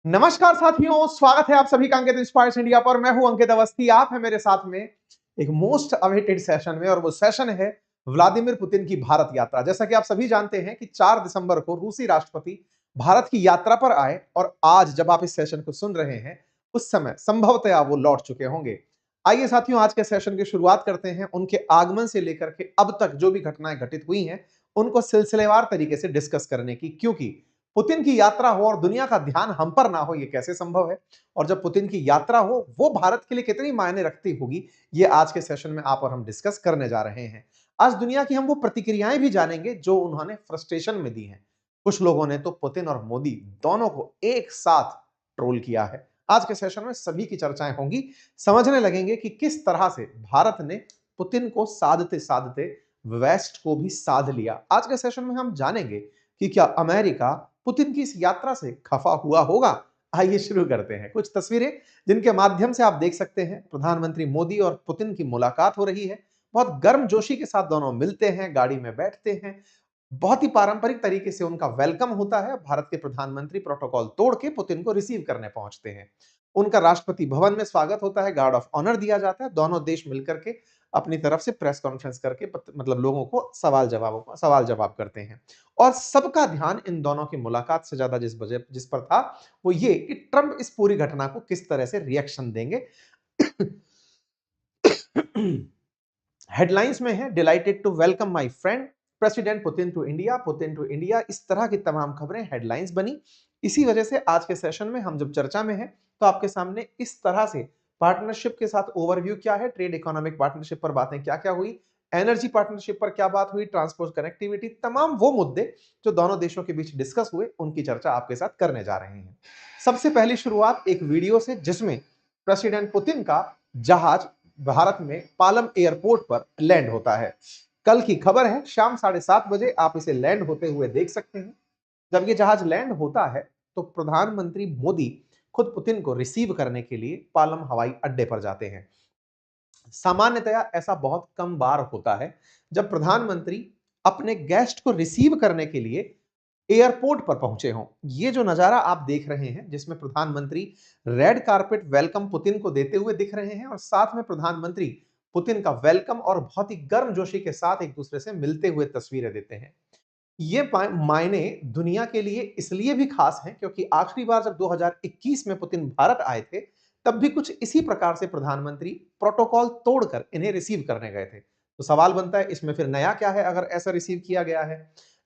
नमस्कार साथियों, स्वागत है आप सभी का अंकित इंस्पायर्स इंडिया पर। मैं हूं अंकित अवस्थी। आप है मेरे साथ में एक मोस्ट अवेटेड सेशन में, और वो सेशन है व्लादिमीर पुतिन की भारत यात्रा। जैसा कि आप सभी जानते हैं कि 4 दिसंबर को रूसी राष्ट्रपति भारत की यात्रा पर आए, और आज जब आप इस सेशन को सुन रहे हैं उस समय संभवतः वो लौट चुके होंगे। आइए साथियों, आज के सेशन की शुरुआत करते हैं उनके आगमन से लेकर के अब तक जो भी घटनाएं घटित हुई हैं उनको सिलसिलेवार तरीके से डिस्कस करने की, क्योंकि पुतिन की यात्रा हो और दुनिया का ध्यान हम पर ना हो, यह कैसे संभव है। और जब पुतिन की यात्रा हो वो भारत के लिए कितनी मायने रखती होगी, ये आज के सेशन में आप और हम डिस्कस करने जा रहे हैं। आज दुनिया की हम वो प्रतिक्रियाएं भी जानेंगे जो उन्होंने फ्रस्ट्रेशन में दी हैं। कुछ लोगों ने तो पुतिन और मोदी दोनों को एक साथ ट्रोल किया है। आज के सेशन में सभी की चर्चाएं होंगी, समझने लगेंगे कि किस तरह से भारत ने पुतिन को साधते साधते वेस्ट को भी साध लिया। आज के सेशन में हम जानेंगे कि क्या अमेरिका पुतिन की इस यात्रा से खफा हुआ होगा। आइए शुरू करते हैं। कुछ तस्वीरें जिनके माध्यम से आप देख सकते हैं प्रधानमंत्री मोदी और पुतिन की मुलाकात हो रही है। बहुत गर्मजोशी के साथ दोनों मिलते हैं, गाड़ी में बैठते हैं। बहुत ही पारंपरिक तरीके से उनका वेलकम होता है। भारत के प्रधानमंत्री प्रोटोकॉल तोड़ के पुतिन को रिसीव करने पहुंचते हैं। उनका राष्ट्रपति भवन में स्वागत होता है, गार्ड ऑफ ऑनर दिया जाता है। दोनों देश मिलकर के अपनी तरफ से प्रेस कॉन्फ्रेंस करके मतलब लोगों को सवाल जवाब करते हैं। और सबका ध्यान इन दोनों की मुलाकात से ज्यादा जिस पर था वो ये कि ट्रंप इस पूरी घटना को किस तरह से रिएक्शन देंगे। हेडलाइंस में है delighted to welcome my friend President Putin to India. इस तरह की तमाम खबरें हेडलाइंस बनी। इसी वजह से आज के सेशन में हम जब चर्चा में हैं तो आपके सामने इस तरह से पार्टनरशिप के साथ ओवरव्यू क्या है, ट्रेड इकोनॉमिक पार्टनरशिप पर बातें क्या क्या हुई, एनर्जी पार्टनरशिप पर क्या बात हुई, ट्रांसपोर्ट कनेक्टिविटी, तमाम वो मुद्दे जो दोनों देशों के बीच डिस्कस हुए उनकी चर्चा आपके साथ करने जा रहे हैं। सबसे पहली शुरुआत एक वीडियो से जिसमें प्रेसिडेंट पुतिन का जहाज भारत में पालम एयरपोर्ट पर लैंड होता है। कल की खबर है, शाम 7:30 बजे आप इसे लैंड होते हुए देख सकते हैं। जब ये जहाज लैंड होता है तो प्रधानमंत्री मोदी खुद पुतिन को रिसीव करने के लिए पालम हवाई अड्डे पर जाते हैं। सामान्यतया ऐसा बहुत कम बार होता है जब प्रधानमंत्री अपने गेस्ट को रिसीव करने के लिए एयरपोर्ट पर पहुंचे हों। ये जो नजारा आप देख रहे हैं जिसमें प्रधानमंत्री रेड कारपेट वेलकम पुतिन को देते हुए दिख रहे हैं, और साथ में प्रधानमंत्री पुतिन का वेलकम और बहुत ही गर्मजोशी के साथ एक दूसरे से मिलते हुए तस्वीरें देते हैं। ये मायने दुनिया के लिए इसलिए भी खास हैं क्योंकि आखिरी बार जब 2021 में पुतिन भारत आए थे तब भी कुछ इसी प्रकार से प्रधानमंत्री प्रोटोकॉल तोड़कर इन्हें रिसीव करने गए थे। तो सवाल बनता है इसमें फिर नया क्या है अगर ऐसा रिसीव किया गया है।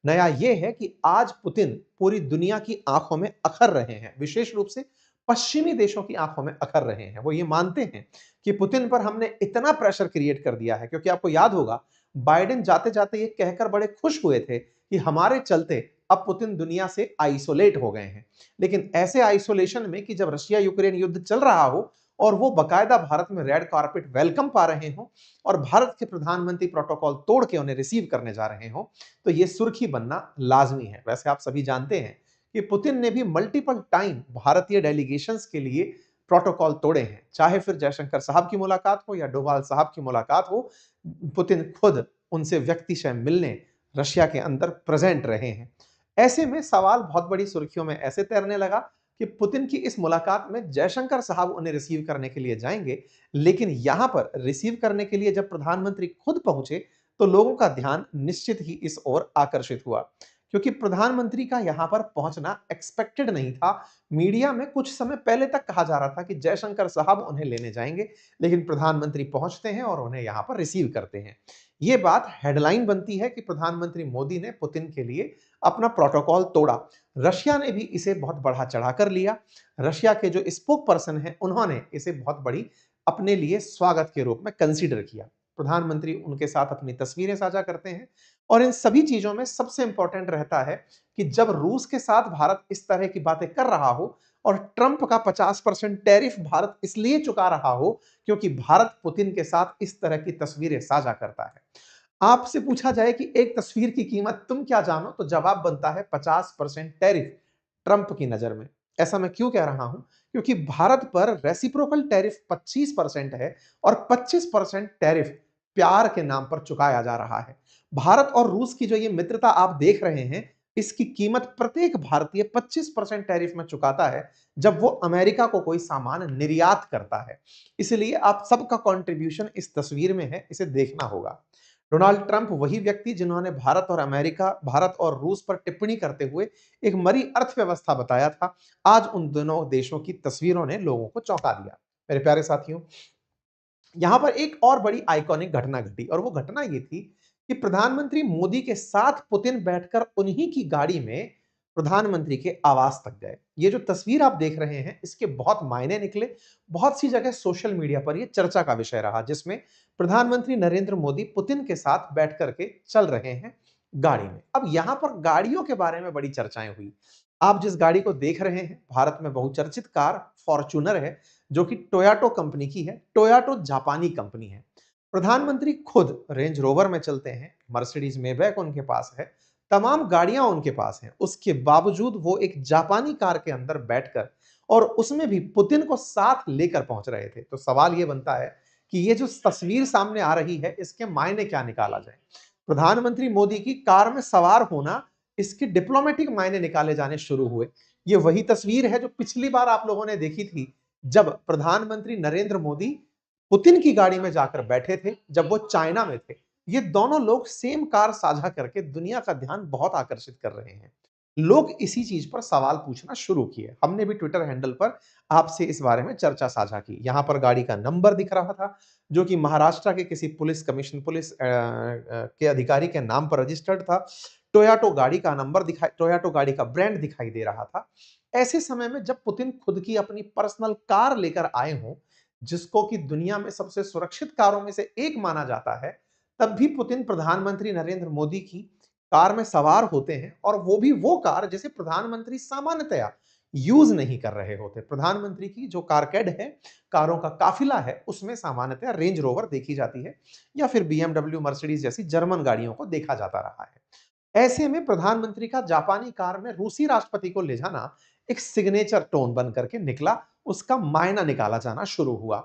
नया यह है कि आज पुतिन पूरी दुनिया की आंखों में अखर रहे हैं, विशेष रूप से पश्चिमी देशों की आंखों में अखर रहे हैं। वो ये मानते हैं कि पुतिन पर हमने इतना प्रेशर क्रिएट कर दिया है, क्योंकि आपको याद होगा बाइडेन जाते जाते ये कहकर बड़े खुश हुए थे कि हमारे चलते अब पुतिन दुनिया से आइसोलेट हो गए हैं। लेकिन ऐसे आइसोलेशन में कि जब रशिया यूक्रेन युद्ध चल रहा हो और वो बकायदा भारत में रेड कारपेट वेलकम पा रहे हो और भारत के प्रधानमंत्री प्रोटोकॉल तोड़ के उन्हें रिसीव करने जा रहे हो, तो ये सुर्खी बनना लाजमी है। वैसे आप सभी जानते हैं कि पुतिन ने भी मल्टीपल टाइम भारतीय डेलीगेशंस के लिए प्रोटोकॉल तोड़े हैं, चाहे फिर जयशंकर साहब की मुलाकात हो या डोभाल साहब की मुलाकात हो। पुतिन खुद उनसे व्यक्तिशः मिलने रशिया के अंदर प्रेजेंट रहे हैं। ऐसे में सवाल बहुत बड़ी सुर्खियों में ऐसे तैरने लगा कि पुतिन की इस मुलाकात में जयशंकर साहब उन्हें रिसीव करने के लिए जाएंगे, लेकिन यहां पर रिसीव करने के लिए जब प्रधानमंत्री खुद पहुंचे तो लोगों का ध्यान निश्चित ही इस ओर आकर्षित हुआ, क्योंकि प्रधानमंत्री का यहां पर पहुंचना एक्सपेक्टेड नहीं था। मीडिया में कुछ समय पहले तक कहा जा रहा था कि जयशंकर साहब उन्हें लेने जाएंगे, लेकिन प्रधानमंत्री पहुंचते हैं और उन्हें यहां पर रिसीव करते हैं। यह बात हेडलाइन बनती है कि प्रधानमंत्री मोदी ने पुतिन के लिए अपना प्रोटोकॉल तोड़ा। रशिया ने भी इसे बहुत बढ़ा चढ़ाकर लिया। रशिया के जो स्पोक पर्सन हैं उन्होंने इसे बहुत बड़ी अपने लिए स्वागत के रूप में कंसीडर किया। प्रधानमंत्री उनके साथ अपनी तस्वीरें साझा करते हैं, और इन सभी चीजों में सबसे इंपॉर्टेंट रहता है कि जब रूस के साथ भारत इस तरह की बातें कर रहा हो और ट्रंप का 50% टैरिफ भारत इसलिए चुका रहा हो क्योंकि भारत पुतिन के साथ इस तरह की तस्वीरें साझा करता है। आपसे पूछा जाए कि एक तस्वीर की कीमत तुम क्या जानो, तो जवाब बनता है 50% टैरिफ ट्रंप की नजर में। ऐसा मैं क्यों कह रहा हूं, क्योंकि भारत पर रेसिप्रोकल टैरिफ 25% है और 25% टैरिफ प्यार के नाम पर चुकाया जा रहा है। भारत और रूस की जो ये मित्रता आप देख रहे हैं, इसकी कीमत प्रत्येक भारतीय 25% टैरिफ में चुकाता है जब वो अमेरिका को कोई सामान निर्यात करता है। इसलिए आप सबका कंट्रीब्यूशन इस तस्वीर में है, इसे देखना होगा। डोनाल्ड ट्रंप वही व्यक्ति जिन्होंने भारत और रूस पर टिप्पणी करते हुए एक मरी अर्थव्यवस्था बताया था, आज उन दोनों देशों की तस्वीरों ने लोगों को चौंका दिया। मेरे प्यारे साथियों, यहां पर एक और बड़ी आइकॉनिक घटना घटी और वो घटना ये थी कि प्रधानमंत्री मोदी के साथ पुतिन बैठकर उन्हीं की गाड़ी में प्रधानमंत्री के आवास तक गए। ये जो तस्वीर आप देख रहे हैं, इसके बहुत मायने निकले। बहुत सी जगह सोशल मीडिया पर ये चर्चा का विषय रहा, जिसमें प्रधानमंत्री नरेंद्र मोदी पुतिन के साथ बैठ करके चल रहे हैं गाड़ी में। अब यहां पर गाड़ियों के बारे में बड़ी चर्चाएं हुई। आप जिस गाड़ी को देख रहे हैं, भारत में बहुचर्चित कार फॉर्च्यूनर है, जो कि टोयोटो कंपनी की है। टोयोटो जापानी कंपनी है। प्रधानमंत्री खुद रेंज रोवर में चलते हैं, मर्सिडीज मेबैक उनके पास है, तमाम गाड़ियां उनके पास हैं। उसके बावजूद वो एक जापानी कार के अंदर बैठकर और उसमें भी पुतिन को साथ लेकर पहुंच रहे थे। तो सवाल ये बनता है कि ये जो तस्वीर सामने आ रही है, इसके मायने क्या निकाला जाए। प्रधानमंत्री मोदी की कार में सवार होना, इसके डिप्लोमेटिक मायने निकाले जाने शुरू हुए। ये वही तस्वीर है जो पिछली बार आप लोगों ने देखी थी, जब प्रधानमंत्री नरेंद्र मोदी पुतिन की गाड़ी में जाकर बैठे थे, जब वो चाइना में थे। ये दोनों लोग सेम कार साझा करके दुनिया का ध्यान बहुत आकर्षित कर रहे हैं। लोग इसी चीज पर सवाल पूछना शुरू किए। हमने भी ट्विटर हैंडल पर आपसे इस बारे में चर्चा साझा की। यहां पर गाड़ी का नंबर दिख रहा था, जो कि महाराष्ट्र के किसी के अधिकारी के नाम पर रजिस्टर्ड था। टोयोटो गाड़ी का ब्रांड दिखाई दे रहा था। ऐसे समय में जब पुतिन खुद की अपनी पर्सनल कार लेकर आए हों, जिसको कि दुनिया में सबसे सुरक्षित कारों में से एक माना जाता है, तब भी पुतिन प्रधानमंत्री नरेंद्र मोदी की कार में सवार होते हैं, और वो भी वो कार जिसे प्रधानमंत्री सामान्यतया यूज नहीं कर रहे होते। प्रधानमंत्री की जो कारकेड है, कारों का काफिला है, उसमें सामान्यतया रेंज रोवर देखी जाती है या फिर बीएमडब्ल्यू, मर्सिडीज जैसी जर्मन गाड़ियों को देखा जाता रहा है। ऐसे में प्रधानमंत्री का जापानी कार में रूसी राष्ट्रपति को ले जाना एक सिग्नेचर टोन बन करके निकला। उसका मायना निकाला जाना शुरू हुआ।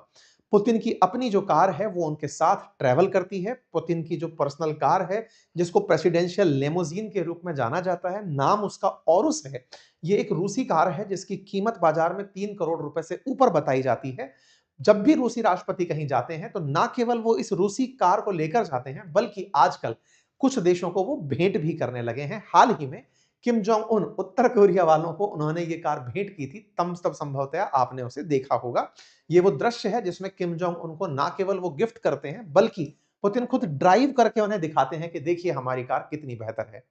पुतिन की अपनी जो कार है, वो उनके साथ ट्रैवल करती है। पुतिन की जो पर्सनल कार है, जिसको प्रेसिडेंशियल लेमोजीन के रूप में जाना जाता है, नाम उसका औरुस है। ये एक रूसी कार है जिसकी कीमत बाजार में 3 करोड़ रुपए से ऊपर बताई जाती है। जब भी रूसी राष्ट्रपति कहीं जाते हैं, तो ना केवल वो इस रूसी कार को लेकर जाते हैं, बल्कि आजकल कुछ देशों को वो भेंट भी करने लगे हैं। हाल ही में किम जोंग उन, उत्तर कोरिया वालों को उन्होंने ये कार भेंट की थी। तब संभवतः आपने उसे देखा होगा। ये वो दृश्य है जिसमें किम जोंग उनको ना केवल वो गिफ्ट करते हैं, बल्कि पुतिन खुद ड्राइव करके उन्हें दिखाते हैं कि देखिए हमारी कार कितनी बेहतर है।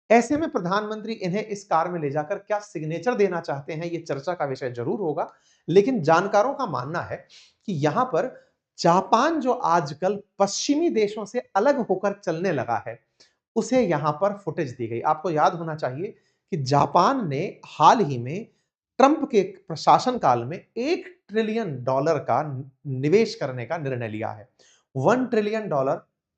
ऐसे में प्रधानमंत्री इन्हें इस कार में ले जाकर क्या सिग्नेचर देना चाहते हैं, ये चर्चा का विषय जरूर होगा। लेकिन जानकारों का मानना है कि यहां पर जापान, जो आजकल पश्चिमी देशों से अलग होकर चलने लगा है, उसे यहां पर फुटेज दी गई। आपको याद होना चाहिए कि जापान ने हाल ही में ट्रंप के प्रशासन काल में $1 ट्रिलियन का निवेश करने का निर्णय लिया है। $1 ट्रिलियन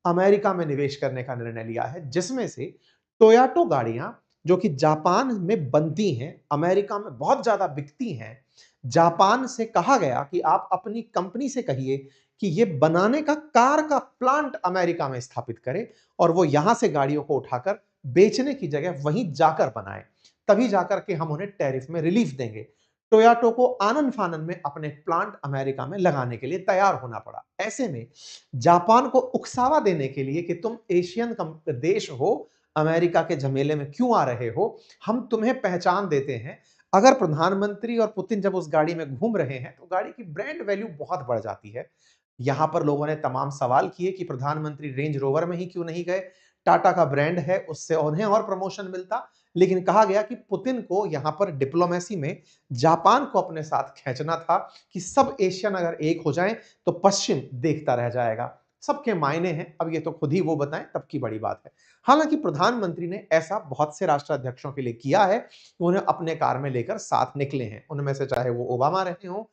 अमेरिका में निवेश करने का निर्णय लिया है, जिसमें से टोयोटो गाड़ियां, जो कि जापान में बनती हैं, अमेरिका में बहुत ज्यादा बिकती हैं। जापान से कहा गया कि आप अपनी कंपनी से कहिए कि ये बनाने का कार का प्लांट अमेरिका में स्थापित करे, और वो यहां से गाड़ियों को उठाकर बेचने की जगह वहीं जाकर बनाए। तभी जाकर के हम उन्हें टैरिफ में रिलीफ देंगे। टोयोटो को आनन फानन में अपने प्लांट अमेरिका में लगाने के लिए तैयार होना पड़ा। ऐसे में जापान को उकसावा देने के लिए कि तुम एशियन देश हो, अमेरिका के झमेले में क्यों आ रहे हो, हम तुम्हें पहचान देते हैं। अगर प्रधानमंत्री और पुतिन जब उस गाड़ी में घूम रहे हैं, तो गाड़ी की ब्रांड वैल्यू बहुत बढ़ जाती है। यहां पर लोगों ने तमाम सवाल किए कि प्रधानमंत्री रेंज रोवर में ही क्यों नहीं गए, टाटा का ब्रांड है, उससे उन्हें और प्रमोशन मिलता। लेकिन कहा गया कि पुतिन को यहां पर डिप्लोमेसी में जापान को अपने साथ खींचना था, कि सब एशियन अगर एक हो जाएं, तो पश्चिम देखता रह जाएगा। सबके मायने हैं, अब ये तो खुद ही वो बताएं, तब की बड़ी बात है। हालांकि प्रधानमंत्री ने ऐसा बहुत से राष्ट्राध्यक्षों के लिए किया है कि उन्हें अपने कार में लेकर साथ निकले हैं। उनमें से चाहे वो ओबामा रहे हों,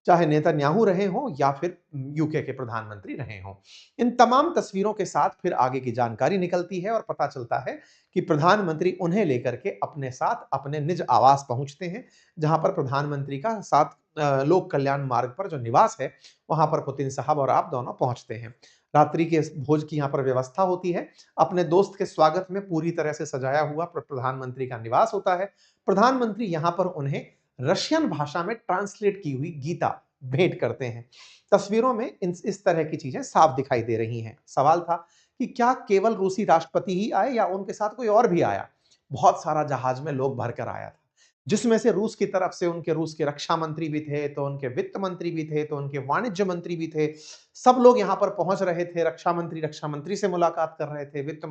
चाहे नेतन्याहू रहे हों, या फिर यूके के प्रधानमंत्री रहे हों। इन तमाम तस्वीरों के साथ फिर आगे की जानकारी निकलती है और पता चलता है कि प्रधानमंत्री उन्हें लेकर के अपने साथ अपने निज आवास पहुंचते हैं, जहां पर प्रधानमंत्री का साथ लोक कल्याण मार्ग पर जो निवास है, वहां पर पुतिन साहब और आप दोनों पहुंचते हैं। रात्रि के भोज की यहाँ पर व्यवस्था होती है। अपने दोस्त के स्वागत में पूरी तरह से सजाया हुआ प्रधानमंत्री का निवास होता है। प्रधानमंत्री यहाँ पर उन्हें रशियन भाषा में ट्रांसलेट की हुई गीता भेंट करते हैं। तस्वीरों में इस तरह की चीजें साफ दिखाई दे रही हैं। सवाल था कि क्या केवल रूसी राष्ट्रपति ही आए या उनके साथ कोई और भी आया? बहुत सारा जहाज में लोग भरकर आया था, जिसमें से रूस की तरफ से उनके रूस के रक्षा मंत्री भी थे, तो उनके वित्त मंत्री भी थे, तो उनके वाणिज्य मंत्री भी थे। सब लोग यहाँ पर पहुंच रहे थे। रक्षा मंत्री से मुलाकात कर रहे थे, वित्त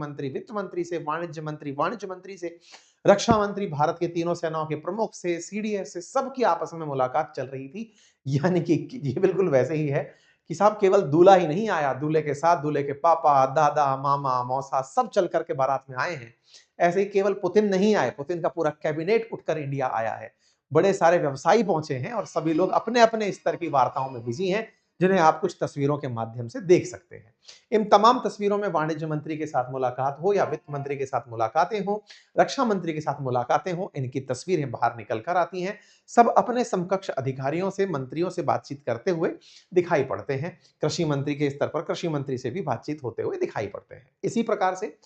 मंत्री से, वाणिज्य मंत्री से, रक्षा मंत्री भारत के तीनों सेनाओं के प्रमुख से, सीडीएस से, सबकी आपस में मुलाकात चल रही थी। यानी कि ये बिल्कुल वैसे ही है कि साहब केवल दूल्हा ही नहीं आया, दूल्हे के साथ दूल्हे के पापा, दादा, मामा, मौसा सब चल करके बारात में आए हैं। ऐसे ही केवल पुतिन नहीं आए, पुतिन का पूरा कैबिनेट उठकर इंडिया आया है। बड़े सारे व्यवसायी पहुंचे हैं और सभी लोग अपने-अपने स्तर की वार्ताओं में बिजी हैं, जिन्हें आप कुछ तस्वीरों के माध्यम से देख सकते हैं। इन तमाम तस्वीरों में वाणिज्य मंत्री के साथ मुलाकात हो या वित्त मंत्री के साथ मुलाकातें हों, रक्षा मंत्री के साथ मुलाकातें हों, इनकी तस्वीरें बाहर निकल कर आती हैं। सब अपने समकक्ष अधिकारियों से, मंत्रियों से बातचीत करते हुए दिखाई पड़ते हैं। कृषि मंत्री के स्तर पर कृषि मंत्री से भी बातचीत होते हुए दिखाई पड़ते हैं। इसी प्रकार से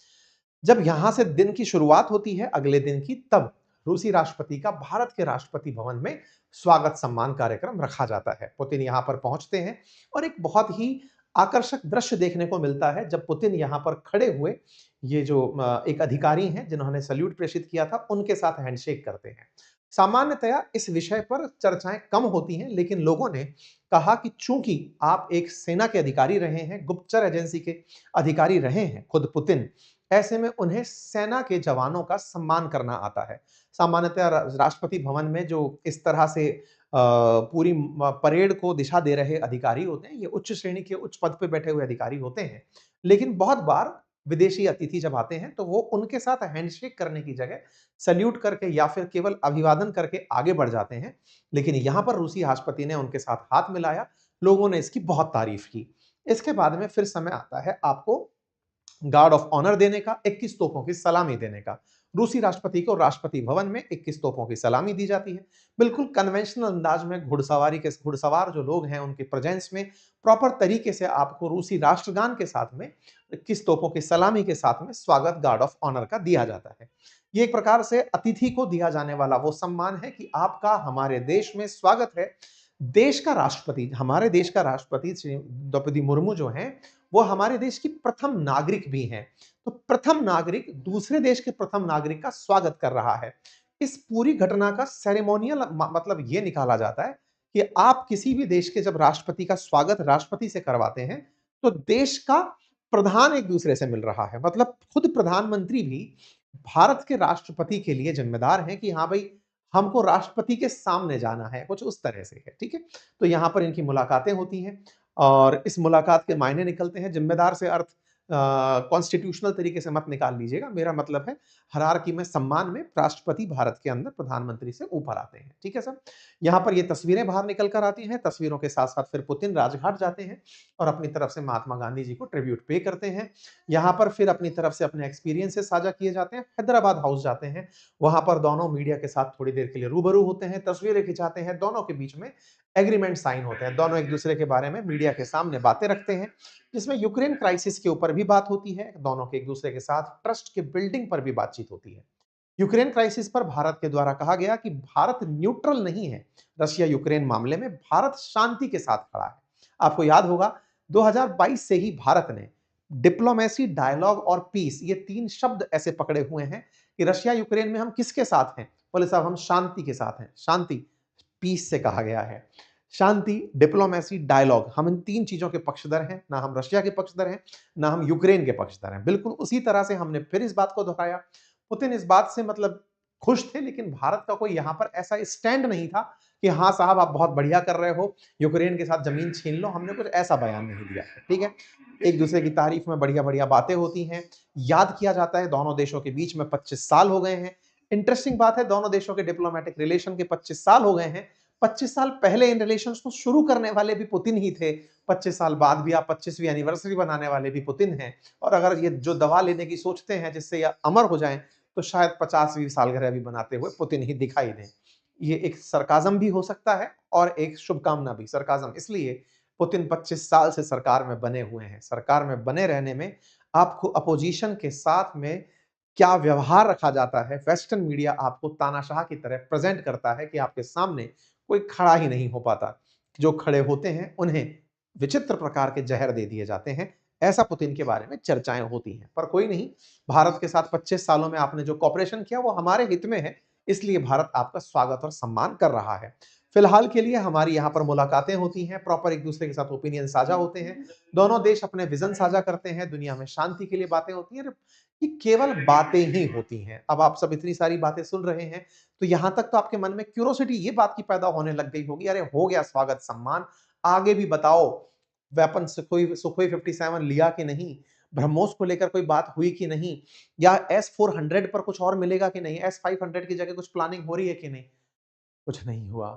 जब यहां से दिन की शुरुआत होती है अगले दिन की, तब रूसी राष्ट्रपति का भारत के राष्ट्रपति भवन में स्वागत सम्मान कार्यक्रम रखा जाता है। पुतिन यहां पर पहुंचते हैं और एक बहुत ही आकर्षक दृश्य देखने को मिलता है जब पुतिन यहां पर खड़े हुए ये जो एक अधिकारी हैं जिन्होंने सल्यूट प्रेषित किया था, उनके साथ हैंडशेक करते हैं। सामान्यतया इस विषय पर चर्चाएं कम होती हैं, लेकिन लोगों ने कहा कि चूंकि आप एक सेना के अधिकारी रहे हैं, गुप्तचर एजेंसी के अधिकारी रहे हैं, खुद पुतिन, ऐसे में उन्हें सेना के जवानों का सम्मान करना आता है। सामान्यतः राष्ट्रपति भवन में जो इस तरह से पूरी परेड को दिशा दे रहे अधिकारी होते हैं, ये उच्च श्रेणी के उच्च पद पे बैठे हुए अधिकारी होते हैं। लेकिन बहुत बार विदेशी अतिथि जब आते हैं तो वो उनके साथ हैंडशेक करने की जगह सैल्यूट करके या फिर केवल अभिवादन करके आगे बढ़ जाते हैं। लेकिन यहाँ पर रूसी राष्ट्रपति ने उनके साथ हाथ मिलाया, लोगों ने इसकी बहुत तारीफ की। इसके बाद में फिर समय आता है आपको गार्ड ऑफ ऑनर देने का, 21 तोपों की सलामी देने का। रूसी राष्ट्रपति को राष्ट्रपति भवन में 21 तोपों की सलामी दी जाती है। बिल्कुल कन्वेंशनल अंदाज में घुड़सवार जो लोग हैं उनके प्रेजेंस में प्रॉपर तरीके से आपको रूसी राष्ट्रगान के साथ में 21 तोपों की सलामी के साथ में स्वागत गार्ड ऑफ ऑनर का दिया जाता है। ये एक प्रकार से अतिथि को दिया जाने वाला वो सम्मान है कि आपका हमारे देश में स्वागत है। देश का राष्ट्रपति, हमारे देश का राष्ट्रपति श्री द्रौपदी मुर्मू जो हैं, वो हमारे देश की प्रथम नागरिक भी हैं। तो प्रथम नागरिक दूसरे देश के प्रथम नागरिक का स्वागत कर रहा है। इस पूरी घटना का सेरेमोनियल मतलब ये निकाला जाता है कि आप किसी भी देश के जब राष्ट्रपति का स्वागत राष्ट्रपति से करवाते हैं, तो देश का प्रधान एक दूसरे से मिल रहा है। मतलब खुद प्रधानमंत्री भी भारत के राष्ट्रपति के लिए जिम्मेदार हैं कि हाँ भाई, हमको राष्ट्रपति के सामने जाना है, कुछ उस तरह से है, ठीक है? तो यहाँ पर इनकी मुलाकातें होती हैं और इस मुलाकात के मायने निकलते हैं। जिम्मेदार से अर्थ कॉन्स्टिट्यूशनल तरीके से मत निकाल लीजिएगा। मेरा मतलब है हायरार्की में, सम्मान में राष्ट्रपति भारत के अंदर प्रधानमंत्री से ऊपर आते हैं, ठीक है सर? यहाँ पर ये तस्वीरें बाहर निकल कर आती हैं। तस्वीरों के साथ-साथ फिर पुतिन राजघाट जाते हैं और अपनी तरफ से महात्मा गांधी जी को ट्रिब्यूट पे करते हैं। यहाँ पर फिर अपनी तरफ से अपने एक्सपीरियंसेस साझा किए जाते हैं। हैदराबाद हाउस जाते हैं, वहाँ पर दोनों मीडिया के साथ थोड़ी देर के लिए रूबरू होते हैं, तस्वीरें खिंचाते हैं, दोनों के बीच में एग्रीमेंट साइन होते हैं। दोनों एक-दूसरे के बारे में मीडिया के सामने बातें रखते हैं, जिसमें यूक्रेन क्राइसिस के ऊपर भी बात होती है। दोनों के एक-दूसरे के साथ ट्रस्ट के बिल्डिंग पर भी बातचीत होती है। यूक्रेन क्राइसिस पर भारत के द्वारा कहा गया कि भारत न्यूट्रल नहीं है। रशिया यूक्रेन मामले में भारत शांति के साथ खड़ा है। आपको याद होगा 2022 से ही भारत ने डिप्लोमेसी, डायलॉग और पीस, ये 3 शब्द ऐसे पकड़े हुए हैं कि रशिया यूक्रेन में हम किसके साथ हैं? बोले साहब हम शांति के साथ हैं। शांति, पीस से कहा गया है। शांति, डिप्लोमेसी, डायलॉग, हम इन 3 चीजों के पक्षधर हैं। ना हम रशिया के पक्षधर हैं, ना हम यूक्रेन के पक्षधर हैं। बिल्कुल उसी तरह से हमने फिर इस बात को दोहराया। पुतिन इस बात से मतलब खुश थे, लेकिन भारत का कोई यहाँ पर ऐसा स्टैंड नहीं था कि हाँ साहब आप बहुत बढ़िया कर रहे हो, यूक्रेन के साथ जमीन छीन लो। हमने कुछ ऐसा बयान नहीं दिया है, ठीक है? एक दूसरे की तारीफ में बढ़िया-बढ़िया बातें होती हैं। याद किया जाता है दोनों देशों के बीच में 25 साल हो गए हैं। इंटरेस्टिंग बात है, दोनों देशों के डिप्लोमेटिक रिलेशन के 25 साल हो गए हैं। 25 साल पहले इन रिलेशंस को शुरू करने वाले भी पुतिन ही थे। 25 साल बाद भी आप 25वीं एनिवर्सरी बनाने वाले भी पुतिन हैं। और अगर ये जो दवा लेने की सोचते हैं जिससे ये अमर हो जाएं, तो शायद 50वीं सालगिरह भी बनाते हुए पुतिन ही दिखाई दें। ये एक सरकाज़म भी हो सकता है और एक शुभकामना भी। सरकाज़म इसलिए पुतिन 25 साल से सरकार में बने हुए हैं। सरकार में बने रहने में आपको अपोजिशन के साथ में क्या व्यवहार रखा जाता है, वेस्टर्न मीडिया आपको तानाशाह की तरह प्रेज़ेंट करता है कि आपके सामने कोई खड़ा ही नहीं हो पाता। जो खड़े होते हैं, उन्हें विचित्र प्रकार के ज़हर दे दिए जाते हैं। ऐसा पुतिन के बारे में चर्चाएँ होती हैं। पर कोई नहीं, भारत के साथ 25 सालों में आपने जो कोऑपरेशन किया, वो हमारे हित में है, इसलिए भारत आपका स्वागत और सम्मान कर रहा है। फिलहाल के लिए हमारी यहाँ पर मुलाकातें होती हैं, प्रॉपर एक-दूसरे के साथ ओपिनियन साझा होते हैं। दोनों देश अपने विज़न साझा करते हैं, दुनिया में शांति के लिए बातें होती हैं। ये केवल बातें ही होती हैं। अब आप सब इतनी सारी बातें सुन रहे हैं, तो यहाँ तक तो आपके मन में क्यूरोसिटी ये बात की पैदा होने लग गई होगी, अरे हो गया स्वागत सम्मान, आगे भी बताओ वेपन सुखोई 57 लिया कि नहीं? ब्रह्मोस को लेकर कोई बात हुई कि नहीं? या एस-400 पर कुछ और मिलेगा कि नहीं? एस-500 की जगह कुछ प्लानिंग हो रही है कि नहीं? कुछ नहीं हुआ।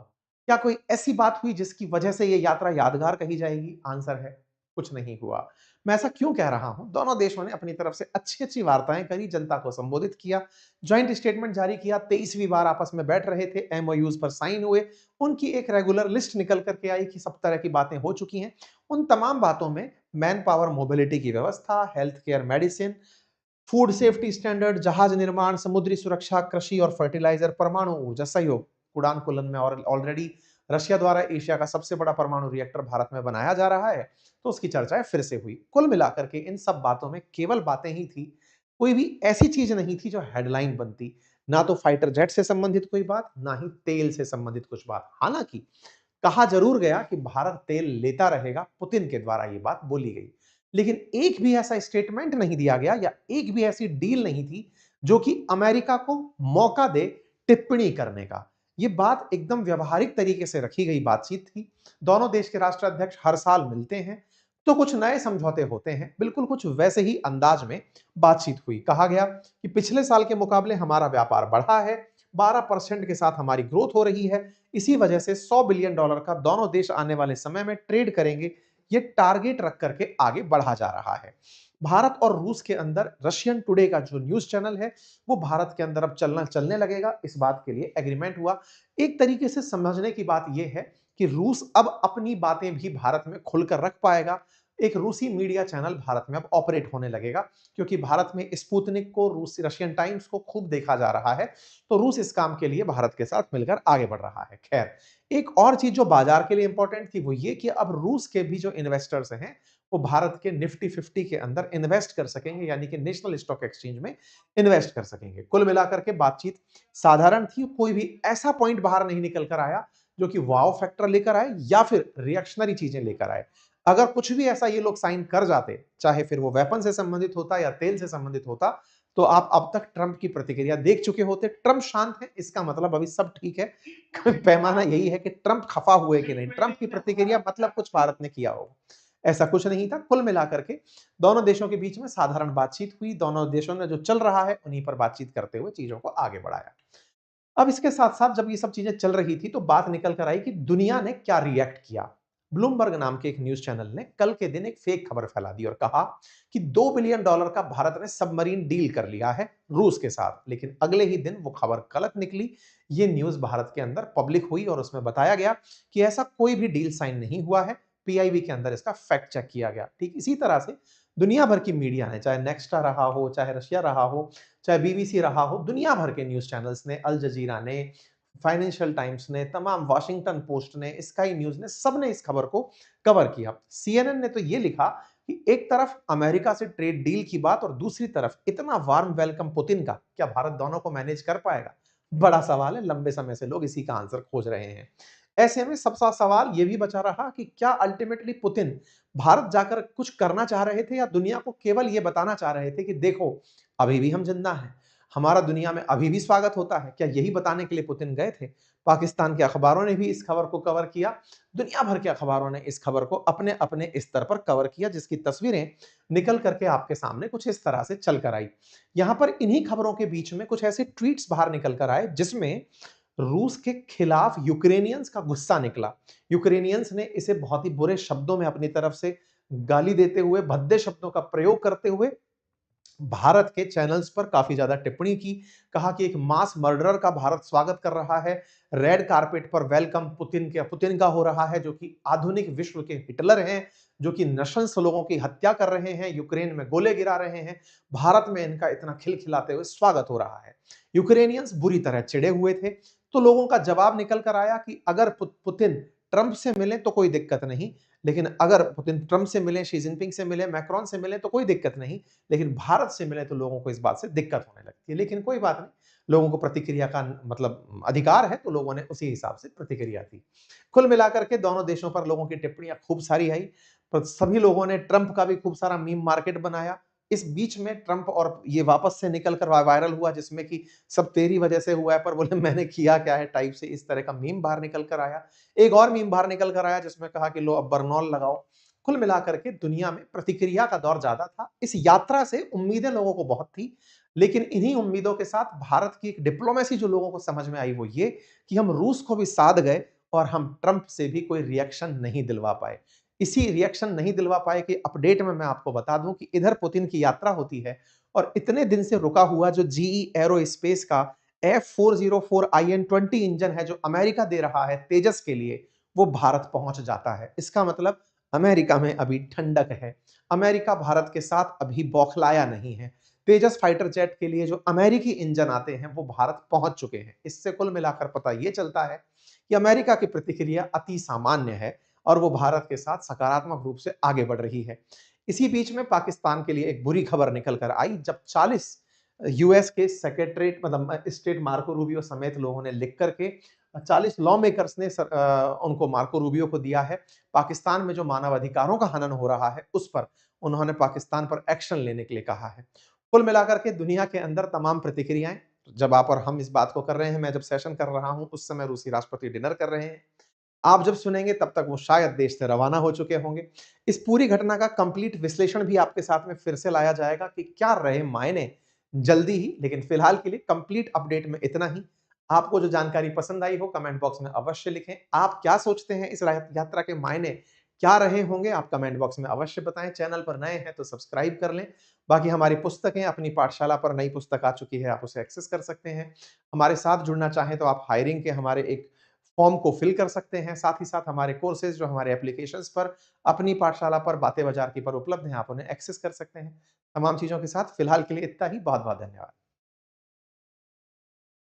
क्या कोई ऐसी बात हुई जिसकी वजह से ये यात्रा यादगार कही जाएगी? आंसर है, कुछ नहीं हुआ। मैं ऐसा क्यों कह रहा हूँ? दोनों देशों ने अपनी तरफ से अच्छी-अच्छी वार्ताएँ करी, जनता को संबोधित किया, जॉइंट स्टेटमेंट जारी किया, 23वीं बार आपस में बैठ रहे थे, एमओयूज़ पर साइन हुए, उनकी एक रेगुलर लिस्ट निकल कर के आई कि सब तरह की बातें हो चुकी हैं। उन तमाम बातों में मैन पावर मोबिलिटी की व्यवस्था, health care medicine, food safety standard, जहाज निर्माण, समुद्री सुरक्षा, कृषि और फर्टिलाइजर, परमाणु ऊर्जा सहयोग, कुडानकुलन में और ऑलरेडी रशिया द्वारा एशिया का सबसे बड़ा परमाणु रिएक्टर भारत में बनाया जा रहा है, तो उसकी चर्चाएं फिर से हुई। कुल मिलाकर के इन सब बातों में केवल बातें ही थी, कोई भी ऐसी चीज नहीं थी जो हेडलाइन बनती। ना तो फाइटर जेट से संबंधित कोई बात, ना ही तेल से संबंधित कुछ बात। हालांकि कहा जरूर गया कि भारत तेल लेता रहेगा, पुतिन के द्वारा ये बात बोली गई। लेकिन एक भी ऐसा स्टेटमेंट नहीं दिया गया या एक भी ऐसी डील नहीं थी जो कि अमेरिका को मौका दे टिप्पणी करने का। ये बात एकदम व्यावहारिक तरीके से रखी गई बातचीत थी। दोनों देश के राष्ट्राध्यक्ष हर साल मिलते हैं, तो कुछ नए समझौते होते हैं। बिल्कुल कुछ वैसे ही अंदाज में बातचीत हुई। कहा गया कि पिछले साल के मुकाबले हमारा व्यापार बढ़ा है, 12% के साथ हमारी ग्रोथ हो रही है। इसी वजह से $100 बिलियन का दोनों देश आने वाले समय में ट्रेड करेंगे, ये टारगेट रख करके आगे बढ़ा जा रहा है। भारत और रूस के अंदर रशियन टुडे का जो न्यूज़ चैनल है, वो भारत के अंदर अब चलने लगेगा, इस बात के लिए एग्रीमेंट हुआ। एक तरीके से समझने की बात ये है कि रूस अब अपनी बातें भी भारत में खुलकर रख पाएगा। एक रूसी मीडिया चैनल भारत में अब ऑपरेट होने लगेगा, क्योंकि भारत में स्पुतनिक को, रूसी रशियन टाइम्स को खूब देखा जा रहा है, तो रूस इस काम के लिए भारत के साथ मिलकर आगे बढ़ रहा है। खैर, एक और चीज जो बाजार के लिए इंपॉर्टेंट थी, वो ये कि अब रूस के भी जो इन्वेस्टर्स हैं, वो भारत के निफ्टी 50 के अंदर इन्वेस्ट कर सकेंगे, यानी कि नेशनल स्टॉक एक्सचेंज में इन्वेस्ट कर सकेंगे। कुल मिलाकर के बातचीत साधारण थी, कोई भी ऐसा पॉइंट बाहर नहीं निकल कर आया जो कि वाव फैक्टर लेकर आए या फिर रिएक्शनरी चीजें लेकर आए। अगर कुछ भी ऐसा ये लोग साइन कर जाते, चाहे फिर वो वेपन से संबंधित होता या तेल से संबंधित होता, तो आप अब तक ट्रंप की प्रतिक्रिया देख चुके होते। ट्रंप शांत है, इसका मतलब अभी सब ठीक है। पैमाना यही है कि ट्रंप खफा हुए कि नहीं। ट्रंप की प्रतिक्रिया मतलब कुछ भारत ने किया होगा, ऐसा कुछ नहीं था। कुल मिलाकर के दोनों देशों के बीच में साधारण बातचीत हुई, दोनों देशों ने जो चल रहा है उन्हीं पर बातचीत करते हुए चीजों को आगे बढ़ाया। अब इसके साथ-साथ जब ये सब चीजें चल रही थी, तो बात निकल कर आई कि दुनिया ने क्या रिएक्ट किया। ब्लूमबर्ग नाम के एक न्यूज़ चैनल ने कल के दिन एक फेक खबर फैला दी और कहा कि $2 बिलियन का भारत ने सबमरीन डील कर लिया है रूस के साथ। लेकिन अगले ही दिन वो खबर गलत निकली। ये न्यूज़ भारत के अंदर पब्लिक हुई और उसमें बताया गया कि ऐसा कोई भी डील साइन नहीं हुआ है। पीआईबी के अंदर इसका फैक्ट चेक किया गया। ठीक इसी तरह से दुनिया भर की मीडिया ने, चाहे नेक्स्टा रहा हो, चाहे रशिया रहा हो, चाहे बीबीसी रहा हो, दुनिया भर के न्यूज़ चैनल्स ने, अल जज़ीरा ने, फाइनेंशियल टाइम्स ने, तमाम वाशिंगटन पोस्ट ने, स्काई न्यूज़ ने, सबने इस खबर को कवर किया। सीएनएन ने तो ये लिखा कि एक तरफ अमेरिका से ट्रेड डील की बात और दूसरी तरफ इतना वार्म वेलकम पुतिन का, क्या भारत दोनों को मैनेज कर पाएगा? बड़ा सवाल है, लंबे समय से लोग इसी का आंसर खोज रहे हैं। ऐसे में सबसे सवाल ये भी बचा रहा कि क्या अल्टीमेटली पुतिन भारत जाकर कुछ करना चाह रहे थे या दुनिया को केवल ये बताना चाह रहे थे कि देखो, अभी भी हम जिंदा हैं, हमारा दुनिया में अभी भी स्वागत होता है। क्या यही बताने के लिए पुतिन गए थे? पाकिस्तान के अखबारों ने भी इस खबर को कवर किया। दुनिया भर के अखबारों ने इस खबर को अपने-अपने स्तर पर कवर किया, जिसकी तस्वीरें निकल करके आपके सामने कुछ इस तरह से चल कर आई। यहाँ पर इन्हीं खबरों के बीच में कुछ ऐसे ट्वीट्स बाहर निकल कर आए जिसमें रूस के खिलाफ यूक्रेनियंस का गुस्सा निकला। यूक्रेनियंस ने इसे बहुत ही बुरे शब्दों में अपनी तरफ से गाली देते हुए, भद्दे शब्दों का प्रयोग करते हुए भारत के चैनल्स पर काफ़ी ज़्यादा टिप्पणी की, कहा कि एक मास मर्डरर का भारत स्वागत कर रहा है, रेड कार्पेट पर वेलकम पुतिन का हो रहा है, जो कि आधुनिक विश्व के हिटलर हैं, जो कि नृशंस लोगों की हत्या कर रहे हैं, यूक्रेन में गोले गिरा रहे हैं, भारत में इनका इतना खिलखिलाते हुए स्वागत हो रहा है। यूक्रेनियंस बुरी तरह चिढ़े हुए थे, तो लोगों का जवाब निकल कर आया कि अगर पुतिन ट्रंप से मिलें तो कोई दिक्कत नहीं, लेकिन अगर पुतिन ट्रंप से मिलें, शी जिनपिंग से मिलें, मैक्रोन से मिलें तो कोई दिक्कत नहीं, लेकिन भारत से मिले तो लोगों को इस बात से दिक्कत होने लगती है। लेकिन कोई बात नहीं, लोगों को प्रतिक्रिया का मतलब अधिकार है, तो लोगों ने उसी हिसाब से प्रतिक्रिया दी। कुल मिलाकर के दोनों देशों पर लोगों की टिप्पणियां खूब सारी आई, पर सभी लोगों ने ट्रंप का भी खूब सारा मीम मार्केट बनाया। इस बीच में ट्रंप और ये वापस से निकल कर वायरल हुआ, जिसमें कि सब तेरी वजह से हुआ है, पर बोले मैंने किया क्या है टाइप से इस तरह का मीम बाहर निकल कर आया। एक और मीम बाहर निकल कर आया जिसमें कहा कि लो अब बरनौल लगाओ। कुल मिलाकर के दुनिया में प्रतिक्रिया का दौर ज्यादा था। इस यात्रा से उम्मीदें लोगों को बहुत थी, लेकिन इन्हीं उम्मीदों के साथ भारत की एक डिप्लोमेसी जो लोगों को समझ में आई वो ये कि हम रूस को भी साध गए और हम ट्रंप से भी कोई रिएक्शन नहीं दिलवा पाए। इसी रिएक्शन नहीं दिलवा पाए कि अपडेट में मैं आपको बता दूं कि इधर पुतिन की यात्रा होती है और इतने दिन से रुका हुआ जो जीई एरोस्पेस का F404IN20 इंजन है जो अमेरिका दे रहा है तेजस के लिए, वो भारत पहुंच जाता है। इसका मतलब अमेरिका में अभी ठंडक है। अमेरिका भारत के साथ अभी बौखलाया नहीं है। तेजस फाइटर जेट के लिए जो अमेरिकी इंजन आते हैं वो भारत पहुंच चुके हैं। इससे कुल मिलाकर पता ये चलता है कि अमेरिका की प्रतिक्रिया अति सामान्य है और वो भारत के साथ सकारात्मक रूप से आगे बढ़ रही है। इसी बीच में पाकिस्तान के लिए एक बुरी खबर निकल कर आई जब 40 यूएस के सेक्रेटरीट मतलब स्टेट मार्को रूबियो समेत लोगों ने लिख करके 40 लॉ मेकर्स ने उनको मार्को रूबियो को दिया है। पाकिस्तान में जो मानवाधिकारों का हनन हो रहा है उस पर उन्होंने पाकिस्तान पर एक्शन लेने के लिए कहा है। कुल मिलाकर के दुनिया के अंदर तमाम प्रतिक्रियाएं, जब आप और हम इस बात को कर रहे हैं, मैं जब सेशन कर रहा हूं उस समय रूसी राष्ट्रपति डिनर कर रहे हैं। आप जब सुनेंगे तब तक वो शायद देश से रवाना हो चुके होंगे। इस पूरी घटना का कंप्लीट विश्लेषण भी आपके साथ में फिर से लाया जाएगा कि क्या रहे मायने जल्दी ही, लेकिन फिलहाल के लिए कंप्लीट अपडेट में इतना ही। आपको जो जानकारी पसंद आई हो कमेंट बॉक्स में अवश्य लिखें। आप क्या सोचते हैं इस यात्रा के मायने क्या रहे होंगे, आप कमेंट बॉक्स में अवश्य बताएं। चैनल पर नए हैं तो सब्सक्राइब कर लें। बाकी हमारी पुस्तकें अपनी पाठशाला पर नई पुस्तक आ चुकी है, आप उसे एक्सेस कर सकते हैं। हमारे साथ जुड़ना चाहें तो आप हायरिंग के हमारे एक फॉर्म को फिल कर सकते हैं। साथ ही साथ हमारे कोर्सेज जो हमारे एप्लीकेशंस पर अपनी पाठशाला पर बातें बाजार की पर उपलब्ध हैं, आप उन्हें एक्सेस कर सकते हैं। तमाम चीज़ों के साथ फिलहाल के लिए इतना ही। बहुत-बहुत धन्यवाद।